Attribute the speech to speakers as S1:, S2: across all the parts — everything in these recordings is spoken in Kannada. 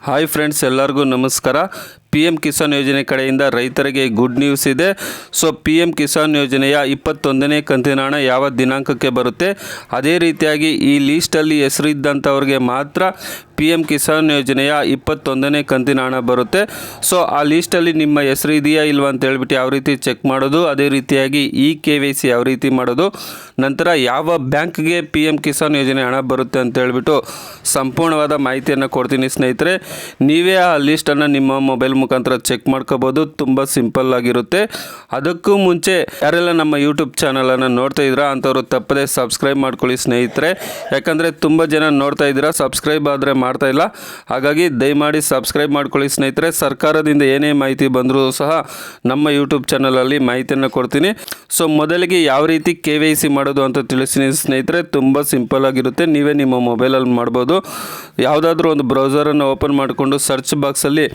S1: ಹಾಯ್ ಫ್ರೆಂಡ್ಸ್, ಎಲ್ಲರಿಗೂ ನಮಸ್ಕಾರ. ಪಿ ಎಮ್ ಕಿಸಾನ್ ಯೋಜನೆ ಕಡೆಯಿಂದ ರೈತರಿಗೆ ಗುಡ್ ನ್ಯೂಸ್ ಇದೆ. ಸೊ ಪಿ ಎಮ್ ಕಿಸಾನ್ ಯೋಜನೆಯ 21ನೇ ಕಂತಿನ ಹಣ ಯಾವ ದಿನಾಂಕಕ್ಕೆ ಬರುತ್ತೆ, ಅದೇ ರೀತಿಯಾಗಿ ಈ ಲೀಸ್ಟಲ್ಲಿ ಹೆಸರಿದ್ದಂಥವ್ರಿಗೆ ಮಾತ್ರ ಪಿ ಎಮ್ ಕಿಸಾನ್ ಯೋಜನೆಯ 21ನೇ ಕಂತಿನ ಹಣ ಬರುತ್ತೆ. ಸೊ ಆ ಲೀಸ್ಟಲ್ಲಿ ನಿಮ್ಮ ಹೆಸರು ಇದೆಯಾ ಇಲ್ವಾ ಅಂತ ಹೇಳ್ಬಿಟ್ಟು ಯಾವ ರೀತಿ ಚೆಕ್ ಮಾಡೋದು, ಅದೇ ರೀತಿಯಾಗಿ KYC ಯಾವ ರೀತಿ ಮಾಡೋದು, ನಂತರ ಯಾವ ಬ್ಯಾಂಕ್ಗೆ ಪಿ ಎಮ್ ಕಿಸಾನ್ ಯೋಜನೆ ಹಣ ಬರುತ್ತೆ ಅಂತ ಹೇಳ್ಬಿಟ್ಟು ಸಂಪೂರ್ಣವಾದ ಮಾಹಿತಿಯನ್ನು ಕೊಡ್ತೀನಿ ಸ್ನೇಹಿತರೆ. ನೀವೇ ಆ ಲೀಸ್ಟನ್ನು ನಿಮ್ಮ ಮೊಬೈಲ್ ಮುಖಾಂತರ ಚೆಕ್ ಮಾಡ್ಕೋಬೋದು. ತುಂಬ ಸಿಂಪಲ್ ಆಗಿರುತ್ತೆ. ಅದಕ್ಕೂ ಮುಂಚೆ ಯಾರೆಲ್ಲ ನಮ್ಮ ಯೂಟ್ಯೂಬ್ ಚಾನಲನ್ನು ನೋಡ್ತಾ ಇದ್ದೀರಾ ಅಂಥವ್ರು ತಪ್ಪದೇ ಸಬ್ಸ್ಕ್ರೈಬ್ ಮಾಡ್ಕೊಳ್ಳಿ ಸ್ನೇಹಿತರೆ. ಯಾಕಂದರೆ ತುಂಬ ಜನ ನೋಡ್ತಾ ಇದ್ದೀರಾ, ಸಬ್ಸ್ಕ್ರೈಬ್ ಆದರೆ ಮಾಡ್ತಾ ಇಲ್ಲ. ಹಾಗಾಗಿ ದಯಮಾಡಿ ಸಬ್ಸ್ಕ್ರೈಬ್ ಮಾಡ್ಕೊಳ್ಳಿ ಸ್ನೇಹಿತರೆ. ಸರ್ಕಾರದಿಂದ ಏನೇ ಮಾಹಿತಿ ಬಂದರೂ ಸಹ ನಮ್ಮ ಯೂಟ್ಯೂಬ್ ಚಾನಲಲ್ಲಿ ಮಾಹಿತಿಯನ್ನು ಕೊಡ್ತೀನಿ. ಸೊ ಮೊದಲಿಗೆ ಯಾವ ರೀತಿ KYC ಮಾಡೋದು ಅಂತ ತಿಳಿಸ್ತೀನಿ ಸ್ನೇಹಿತರೆ. ತುಂಬ ಸಿಂಪಲ್ ಆಗಿರುತ್ತೆ. ನೀವೇ ನಿಮ್ಮ ಮೊಬೈಲಲ್ಲಿ ಮಾಡ್ಬೋದು. ಯಾವುದಾದ್ರೂ ಒಂದು ಬ್ರೌಸರನ್ನು ಓಪನ್ ಮಾಡಿಕೊಂಡು ಸರ್ಚ್ ಬಾಕ್ಸಲ್ಲಿ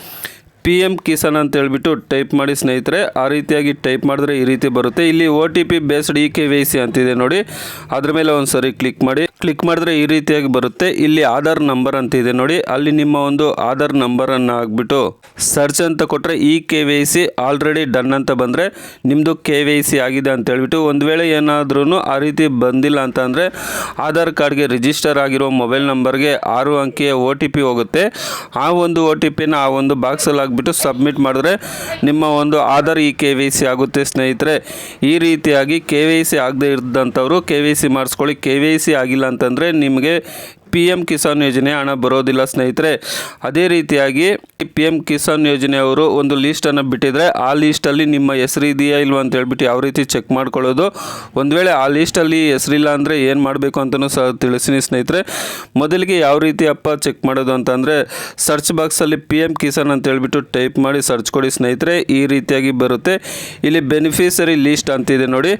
S1: ಪಿ ಎಮ್ ಕಿಸಾನ್ ಅಂತ ಹೇಳ್ಬಿಟ್ಟು ಟೈಪ್ ಮಾಡಿ ಸ್ನೇಹಿತರೆ. ಆ ರೀತಿಯಾಗಿ ಟೈಪ್ ಮಾಡಿದ್ರೆ ಈ ರೀತಿ ಬರುತ್ತೆ. ಇಲ್ಲಿ OTP ಬೇಸ್ಡ್ KYC ಅಂತಿದೆ ನೋಡಿ, ಅದ್ರ ಮೇಲೆ ಒಂದು ಸರಿ ಕ್ಲಿಕ್ ಮಾಡಿ. ಕ್ಲಿಕ್ ಮಾಡಿದ್ರೆ ಈ ರೀತಿಯಾಗಿ ಬರುತ್ತೆ. ಇಲ್ಲಿ ಆಧಾರ್ ನಂಬರ್ ಅಂತ ಇದೆ ನೋಡಿ, ಅಲ್ಲಿ ನಿಮ್ಮ ಒಂದು ಆಧಾರ್ ನಂಬರನ್ನು ಹಾಕ್ಬಿಟ್ಟು ಸರ್ಚ್ ಅಂತ ಕೊಟ್ಟರೆ KYC ಆಲ್ರೆಡಿ ಡನ್ ಅಂತ ಬಂದರೆ ನಿಮ್ಮದು KYC ಆಗಿದೆ ಅಂತ ಹೇಳ್ಬಿಟ್ಟು. ಒಂದು ವೇಳೆ ಏನಾದ್ರೂ ಆ ರೀತಿ ಬಂದಿಲ್ಲ ಅಂತಂದರೆ ಆಧಾರ್ ಕಾರ್ಡ್ಗೆ ರಿಜಿಸ್ಟರ್ ಆಗಿರೋ ಮೊಬೈಲ್ ನಂಬರ್ಗೆ 6 ಅಂಕೆಯ OTP ಹೋಗುತ್ತೆ. ಆ ಒಂದು OTPನ ಆ ಒಂದು ಬಾಕ್ಸಲ್ಲಿ ಬಿಟ್ಟು ಸಬ್ಮಿಟ್ ಮಾಡಿದ್ರೆ ನಿಮ್ಮ ಒಂದು ಆಧಾರ್ KYC ಆಗುತ್ತೆ ಸ್ನೇಹಿತರೆ. ಈ ರೀತಿಯಾಗಿ KYC ಆಗದೆ ಇದ್ದಂಥವ್ರು KYC ಮಾಡಿಸ್ಕೊಳ್ಳಿ. KYC ಆಗಿಲ್ಲ ಅಂತಂದರೆ ನಿಮಗೆ ಪಿ ಎಮ್ ಕಿಸಾನ್ ಯೋಜನೆ ಹಣ ಬರೋದಿಲ್ಲ ಸ್ನೇಹಿತರೆ. ಅದೇ ರೀತಿಯಾಗಿ ಪಿ ಎಮ್ ಕಿಸಾನ್ ಯೋಜನೆಯವರು ಒಂದು ಲೀಸ್ಟನ್ನು ಬಿಟ್ಟಿದ್ರೆ ಆ ಲೀಸ್ಟಲ್ಲಿ ನಿಮ್ಮ ಹೆಸರು ಇದೆಯಾ ಇಲ್ವಾ ಅಂತ ಹೇಳ್ಬಿಟ್ಟು ಯಾವ ರೀತಿ ಚೆಕ್ ಮಾಡ್ಕೊಳ್ಳೋದು. ಒಂದು ವೇಳೆ ಆ ಲೀಸ್ಟಲ್ಲಿ ಹೆಸರಿಲ್ಲ ಅಂದರೆ ಏನು ಮಾಡಬೇಕು ಅಂತಲೂ ಸಹ ತಿಳಿಸ್ತೀನಿ ಸ್ನೇಹಿತರೆ. ಮೊದಲಿಗೆ ಯಾವ ರೀತಿ ಚೆಕ್ ಮಾಡೋದು ಅಂತಂದರೆ ಸರ್ಚ್ ಬಾಕ್ಸಲ್ಲಿ ಪಿ ಎಮ್ ಕಿಸಾನ್ ಅಂತ ಹೇಳ್ಬಿಟ್ಟು ಟೈಪ್ ಮಾಡಿ ಸರ್ಚ್ ಕೊಡಿ ಸ್ನೇಹಿತರೆ. ಈ ರೀತಿಯಾಗಿ ಬರುತ್ತೆ. ಇಲ್ಲಿ ಬೆನಿಫಿಷರಿ ಲೀಸ್ಟ್ ಅಂತಿದೆ ನೋಡಿ,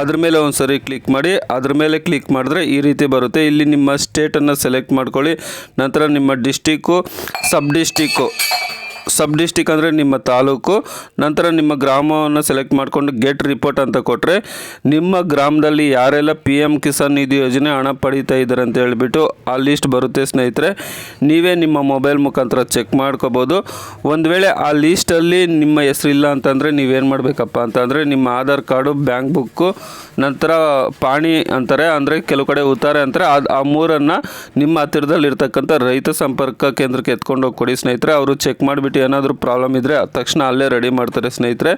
S1: ಅದ್ರ ಮೇಲೆ ಒಂದು ಸರಿ ಕ್ಲಿಕ್ ಮಾಡಿ. ಅದ್ರ ಮೇಲೆ ಕ್ಲಿಕ್ ಮಾಡಿದ್ರೆ ಈ ರೀತಿ ಬರುತ್ತೆ. ಇಲ್ಲಿ ನಿಮ್ಮ ಸ್ಟೇಟನ್ನು ಸೆಲೆಕ್ಟ್ ಮಾಡ್ಕೊಳ್ಳಿ. ನಂತರ ನಿಮ್ಮ ಡಿಸ್ಟಿಕ್ಕು, ಸಬ್ ಡಿಸ್ಟಿಕ್ ಅಂದರೆ ನಿಮ್ಮ ತಾಲೂಕು, ನಂತರ ನಿಮ್ಮ ಗ್ರಾಮವನ್ನು ಸೆಲೆಕ್ಟ್ ಮಾಡಿಕೊಂಡು ಗೆಟ್ ರಿಪೋರ್ಟ್ ಅಂತ ಕೊಟ್ಟರೆ ನಿಮ್ಮ ಗ್ರಾಮದಲ್ಲಿ ಯಾರೆಲ್ಲ ಪಿ ಎಮ್ ಕಿಸಾನ್ ನಿಧಿ ಯೋಜನೆ ಹಣ ಪಡೀತಾ ಇದ್ದಾರೆ ಅಂತ ಹೇಳಿಬಿಟ್ಟು ಆ ಲೀಸ್ಟ್ ಬರುತ್ತೆ ಸ್ನೇಹಿತರೆ. ನೀವೇ ನಿಮ್ಮ ಮೊಬೈಲ್ ಮುಖಾಂತರ ಚೆಕ್ ಮಾಡ್ಕೋಬೋದು. ಒಂದು ವೇಳೆ ಆ ಲೀಸ್ಟಲ್ಲಿ ನಿಮ್ಮ ಹೆಸರಿಲ್ಲ ಅಂತಂದರೆ ನೀವೇನು ಮಾಡಬೇಕಪ್ಪ ಅಂತಂದರೆ ನಿಮ್ಮ ಆಧಾರ್ ಕಾರ್ಡು, ಬ್ಯಾಂಕ್ ಬುಕ್ಕು, ನಂತರ ಪಾಣಿ ಅಂತಾರೆ, ಅಂದರೆ ಕೆಲವು ಕಡೆ ಉತ್ತಾರೆ ಅಂತಾರೆ, ಆ ಮೂರನ್ನು ನಿಮ್ಮ ಹತ್ತಿರದಲ್ಲಿರ್ತಕ್ಕಂಥ ರೈತ ಸಂಪರ್ಕ ಕೇಂದ್ರಕ್ಕೆ ಎತ್ಕೊಂಡು ಹೋಗಿ ಕೊಡಿ ಸ್ನೇಹಿತರೆ. ಅವರು ಚೆಕ್ ಮಾಡಿಬಿಟ್ಟು ಏನಾದರೂ ಪ್ರಾಬ್ಲಮ್ ಇದ್ದರೆ ತಕ್ಷಣ ಅಲ್ಲೇ ರೆಡಿ ಮಾಡ್ತಾರೆ ಸ್ನೇಹಿತರೆ.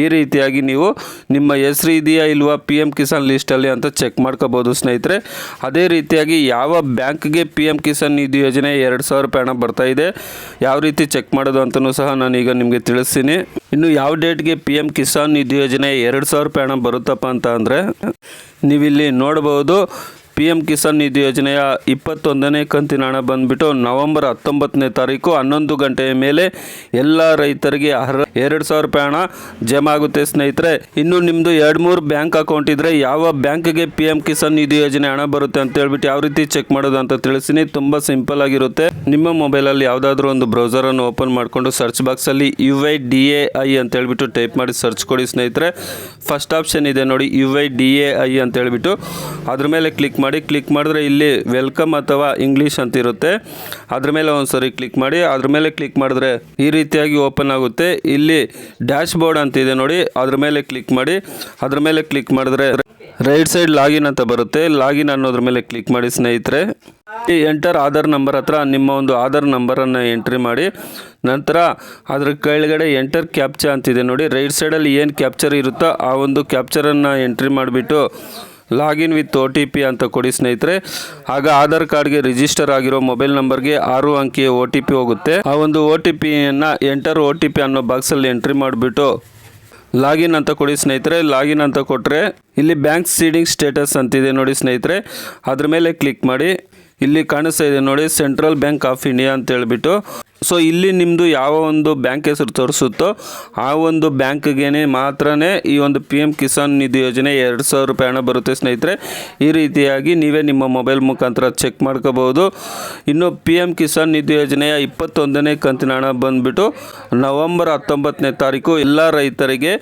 S1: ಈ ರೀತಿಯಾಗಿ ನೀವು ನಿಮ್ಮ ಹೆಸರು ಇದೆಯಾ ಇಲ್ವಾ ಪಿ ಎಮ್ ಕಿಸಾನ್ ಲೀಸ್ಟಲ್ಲಿ ಅಂತ ಚೆಕ್ ಮಾಡ್ಕೋಬೋದು ಸ್ನೇಹಿತರೆ. ಅದೇ ರೀತಿಯಾಗಿ ಯಾವ ಬ್ಯಾಂಕ್ಗೆ ಪಿ ಎಮ್ ಕಿಸಾನ್ ನಿಧಿ ಯೋಜನೆ 2,000 ರೂಪಾಯಿ ಹಣ ಬರ್ತಾ ಇದೆ, ಯಾವ ರೀತಿ ಚೆಕ್ ಮಾಡೋದು ಅಂತಲೂ ಸಹ ನಾನೀಗ ನಿಮಗೆ ತಿಳಿಸ್ತೀನಿ. ಇನ್ನು ಯಾವ ಡೇಟ್ಗೆ ಪಿ ಎಮ್ ಕಿಸಾನ್ ನಿಧಿ ಯೋಜನೆ 2,000 ರೂಪಾಯಿ ಹಣ ಬರುತ್ತಪ್ಪ ಅಂತ ಅಂದರೆ ನೀವಿಲ್ಲಿ ನೋಡ್ಬೋದು. ಪಿ ಎಮ್ ಕಿಸಾನ್ ನಿಧಿ ಯೋಜನೆಯ 21ನೇ ಕಂತಿನ ಹಣ ಬಂದುಬಿಟ್ಟು ನವೆಂಬರ್ 19ನೇ ತಾರೀಕು 11 ಗಂಟೆಯ ಮೇಲೆ ಎಲ್ಲ ರೈತರಿಗೆ 2,000 ರೂಪಾಯಿ ಹಣ ಜಮಾ ಆಗುತ್ತೆ ಸ್ನೇಹಿತರೆ. ಇನ್ನು ನಿಮ್ಮದು 2-3 ಬ್ಯಾಂಕ್ ಅಕೌಂಟ್ ಇದ್ದರೆ ಯಾವ ಬ್ಯಾಂಕ್ಗೆ ಪಿ ಎಮ್ ಕಿಸಾನ್ ನಿಧಿ ಯೋಜನೆ ಹಣ ಬರುತ್ತೆ ಅಂತ ಹೇಳ್ಬಿಟ್ಟು ಯಾವ ರೀತಿ ಚೆಕ್ ಮಾಡೋದು ಅಂತ ತಿಳಿಸ್ತೀನಿ. ತುಂಬ ಸಿಂಪಲ್ ಆಗಿರುತ್ತೆ. ನಿಮ್ಮ ಮೊಬೈಲಲ್ಲಿ ಯಾವುದಾದ್ರೂ ಒಂದು ಬ್ರೌಸರನ್ನು ಓಪನ್ ಮಾಡಿಕೊಂಡು ಸರ್ಚ್ ಬಾಕ್ಸಲ್ಲಿ UIDAI ಅಂತ ಹೇಳ್ಬಿಟ್ಟು ಟೈಪ್ ಮಾಡಿ ಸರ್ಚ್ ಕೊಡಿ ಸ್ನೇಹಿತರೆ. ಫಸ್ಟ್ ಆಪ್ಷನ್ ಇದೆ ನೋಡಿ UIDAI ಅಂತ ಹೇಳ್ಬಿಟ್ಟು, ಅದ್ರ ಮೇಲೆ ಕ್ಲಿಕ್ ಮಾಡಿದ್ರೆ ಇಲ್ಲಿ ವೆಲ್ಕಮ್ ಅಥವಾ ಇಂಗ್ಲೀಷ್ ಅಂತ ಇರುತ್ತೆ. ಅದ್ರ ಮೇಲೆ ಒಂದು ಸರಿ ಕ್ಲಿಕ್ ಮಾಡಿ. ಅದ್ರ ಮೇಲೆ ಕ್ಲಿಕ್ ಮಾಡಿದ್ರೆ ಈ ರೀತಿಯಾಗಿ ಓಪನ್ ಆಗುತ್ತೆ. ಇಲ್ಲಿ ಡ್ಯಾಶ್ ಬೋರ್ಡ್ ಅಂತ ಇದೆ ನೋಡಿ, ಅದ್ರ ಮೇಲೆ ಕ್ಲಿಕ್ ಮಾಡಿ. ಅದ್ರ ಮೇಲೆ ಕ್ಲಿಕ್ ಮಾಡಿದ್ರೆ ರೈಟ್ ಸೈಡ್ ಲಾಗಿನ್ ಅಂತ ಬರುತ್ತೆ. ಲಾಗಿನ್ ಅನ್ನೋದ್ರ ಮೇಲೆ ಕ್ಲಿಕ್ ಮಾಡಿ ಸ್ನೇಹಿತರೆ. ಎಂಟರ್ ಆಧಾರ್ ನಂಬರ್ ಹತ್ರ ನಿಮ್ಮ ಒಂದು ಆಧಾರ್ ನಂಬರನ್ನು ಎಂಟ್ರಿ ಮಾಡಿ. ನಂತರ ಅದ್ರ ಕೆಳಗಡೆ ಎಂಟರ್ ಕ್ಯಾಪ್ಚಾ ಅಂತಿದೆ ನೋಡಿ, ರೈಟ್ ಸೈಡಲ್ಲಿ ಏನು ಕ್ಯಾಪ್ಚರ್ ಇರುತ್ತೋ ಆ ಒಂದು ಕ್ಯಾಪ್ಚರನ್ನು ಎಂಟ್ರಿ ಮಾಡಿಬಿಟ್ಟು ಲಾಗಿನ್ ವಿತ್ OTP ಅಂತ ಕೊಡಿ ಸ್ನೇಹಿತರೆ. ಆಗ ಆಧಾರ್ ಕಾರ್ಡ್ಗೆ ರಿಜಿಸ್ಟರ್ ಆಗಿರೋ ಮೊಬೈಲ್ ನಂಬರ್ಗೆ 6 ಅಂಕೆಯ OTP ಹೋಗುತ್ತೆ. ಆ ಒಂದು OTPಯನ್ನು ಎಂಟರ್ OTP ಅನ್ನೋ ಬಾಕ್ಸಲ್ಲಿ ಎಂಟ್ರಿ ಮಾಡಿಬಿಟ್ಟು ಲಾಗಿನ್ ಅಂತ ಕೊಡಿ ಸ್ನೇಹಿತರೆ. ಲಾಗಿನ್ ಅಂತ ಕೊಟ್ಟರೆ ಇಲ್ಲಿ ಬ್ಯಾಂಕ್ ಸೀಡಿಂಗ್ ಸ್ಟೇಟಸ್ ಅಂತಿದೆ ನೋಡಿ ಸ್ನೇಹಿತರೆ, ಅದ್ರ ಮೇಲೆ ಕ್ಲಿಕ್ ಮಾಡಿ. ಇಲ್ಲಿ ಕಾಣಿಸ್ತಾ ಇದೆ ನೋಡಿ ಸೆಂಟ್ರಲ್ ಬ್ಯಾಂಕ್ ಆಫ್ ಇಂಡಿಯಾ ಅಂತ ಹೇಳ್ಬಿಟ್ಟು. ಸೊ ಇಲ್ಲಿ ನಿಮ್ಮದು ಯಾವ ಒಂದು ಬ್ಯಾಂಕ್ ಹೆಸರು ತೋರಿಸುತ್ತೋ ಆ ಒಂದು ಬ್ಯಾಂಕ್ಗೆ ಮಾತ್ರನೇ ಈ ಒಂದು ಪಿ ಎಮ್ ಕಿಸಾನ್ ನಿಧಿ ಯೋಜನೆ 2,000 ರೂಪಾಯಿ ಹಣ ಬರುತ್ತೆ ಸ್ನೇಹಿತರೆ. ಈ ರೀತಿಯಾಗಿ ನೀವೇ ನಿಮ್ಮ ಮೊಬೈಲ್ ಮುಖಾಂತರ ಚೆಕ್ ಮಾಡ್ಕೋಬಹುದು. ಇನ್ನು ಪಿ ಎಮ್ ಕಿಸಾನ್ ನಿಧಿ ಯೋಜನೆಯ 21ನೇ ಕಂತಿನ ಹಣ ಬಂದುಬಿಟ್ಟು ನವೆಂಬರ್ 19ನೇ ತಾರೀಕು ಎಲ್ಲ ರೈತರಿಗೆ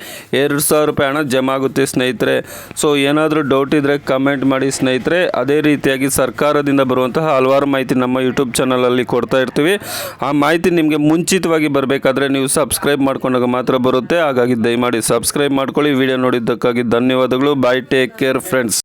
S1: 2,000 ರೂಪಾಯಿ ಹಣ ಜಮಾ ಆಗುತ್ತೆ ಸ್ನೇಹಿತರೆ. ಸೊ ಏನಾದರೂ ಡೌಟ್ ಇದ್ದರೆ ಕಮೆಂಟ್ ಮಾಡಿ ಸ್ನೇಹಿತರೆ. ಅದೇ ರೀತಿಯಾಗಿ ಸರ್ಕಾರದಿಂದ ಬರುವಂತಹ ಹಲವಾರು ಮಾಹಿತಿ ನಮ್ಮ ಯೂಟ್ಯೂಬ್ ಚಾನಲಲ್ಲಿ ಕೊಡ್ತಾ ಇರ್ತೀವಿ. ಆ ಮಾಹಿತಿ ನಿಮಗೆ ಮುಂಚಿತವಾಗಿ ಬರಬೇಕಾದ್ರೆ ನೀವು ಸಬ್ಸ್ಕ್ರೈಬ್ ಮಾಡ್ಕೊಂಡಾಗ ಮಾತ್ರ ಬರುತ್ತೆ. ಹಾಗಾಗಿ ದಯಮಾಡಿ ಸಬ್ಸ್ಕ್ರೈಬ್ ಮಾಡ್ಕೊಳ್ಳಿ. ವಿಡಿಯೋ ನೋಡಿದ್ದಕ್ಕಾಗಿ ಧನ್ಯವಾದಗಳು. ಬಾಯ್, ಟೇಕ್ ಕೇರ್ ಫ್ರೆಂಡ್ಸ್.